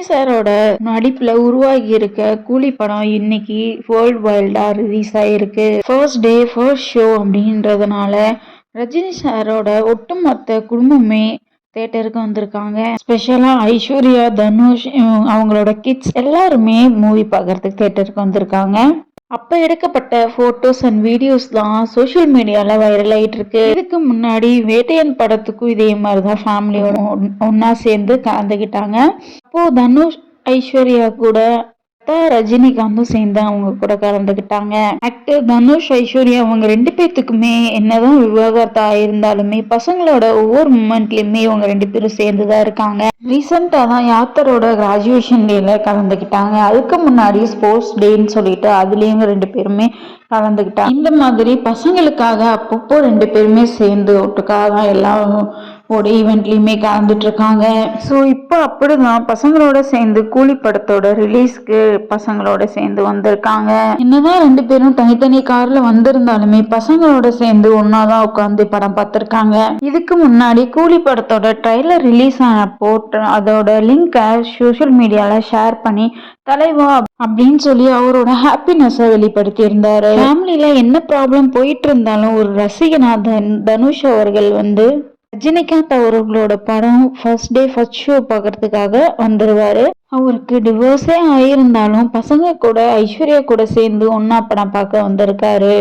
சாரோட நடிப்புல உருவாகி இருக்க கூலி படம் இன்னைக்கு வேர்ல்ட் வைல்டா ரிலீஸ் ஆயிருக்கு. ஃபர்ஸ்ட் டே ஃபர்ஸ்ட் ஷோ அப்படின்றதுனால ரஜினி சாரோட ஒட்டுமொத்த குடும்பமே தேட்டருக்கு வந்திருக்காங்க. ஸ்பெஷலா ஐஸ்வர்யா, தனுஷ், அவங்களோட கிட்ஸ் எல்லாருமே மூவி பார்க்கறதுக்கு தேட்டருக்கு வந்திருக்காங்க. அப்ப எடுக்கப்பட்ட போட்டோஸ் அண்ட் வீடியோஸ் தான் சோசியல் மீடியால வைரல் ஆயிட்டு இருக்கு. இதுக்கு முன்னாடி வேட்டையன் படத்துக்கும் இதே மாதிரிதான் ஃபேமிலி ஒன்னா சேர்ந்து கலந்துகிட்டாங்க. அப்போ தனுஷ், ஐஸ்வர்யா கூட ரஜினிகாந்தும் சேர்ந்து அவங்க கூட கலந்துகிட்டாங்க. ஆக்டர் தனுஷ், ஐஸ்வர்யா அவங்க 2 பேத்துக்குமே என்னதான் விவாகரத்து ஆயிருந்தாலுமே பசங்களோட ஒவ்வொரு மூமெண்ட்லயுமே இவங்க 2 பேரும் சேர்ந்துதான் இருக்காங்க. ரீசெண்டா தான் யாத்தரோட கிராஜுவேஷன் டேல கலந்துகிட்டாங்க. அதுக்கு முன்னாடி ஸ்போர்ட்ஸ் டேன்னு சொல்லிட்டு அதுலயும் 2 பேருமே கலந்துகிட்டாங்க. இந்த மாதிரி பசங்களுக்காக அப்பப்போ 2 பேருமே சேர்ந்து ஒட்டுக்காக தான் எல்லாம் ஒரு ஈவெண்ட்லயுமே கலந்துட்டு இருக்காங்க. ஸோ இப்போ அப்படிதான் பசங்களோட சேர்ந்து கூலி படத்தோட ரிலீஸ்க்கு பசங்களோட சேர்ந்து வந்திருக்காங்க. என்னதான் 2 பேரும் தனித்தனி கார்ல வந்திருந்தாலுமே பசங்களோட சேர்ந்து ஒன்னாதான் உட்காந்து படம் பார்த்திருக்காங்க. இதுக்கு முன்னாடி கூலி படத்தோட ட்ரைலர் ரிலீஸ் ஆனப்போ அதோட லிங்கை சோசியல் மீடியால ஷேர் பண்ணி தலைவா அப்படின்னு சொல்லி அவரோட ஹாப்பினஸ் வெளிப்படுத்தி இருந்தாரு. ஃபேமிலியில என்ன ப்ராப்ளம் போயிட்டு இருந்தாலும் ஒரு ரசிகனா தனுஷ் அவர்கள் ரஜினிகாந்த் அவர்களோட படம் ஃபர்ஸ்ட் டே ஃபர்ஸ்ட் ஷோ பார்க்கறதுக்காக வந்துருவாரு. அவருக்கு டிவோர்ஸே ஆயிருந்தாலும் பசங்க கூட ஐஸ்வர்யா கூட சேர்ந்து ஒன்னா படம் பார்க்க வந்திருக்காரு.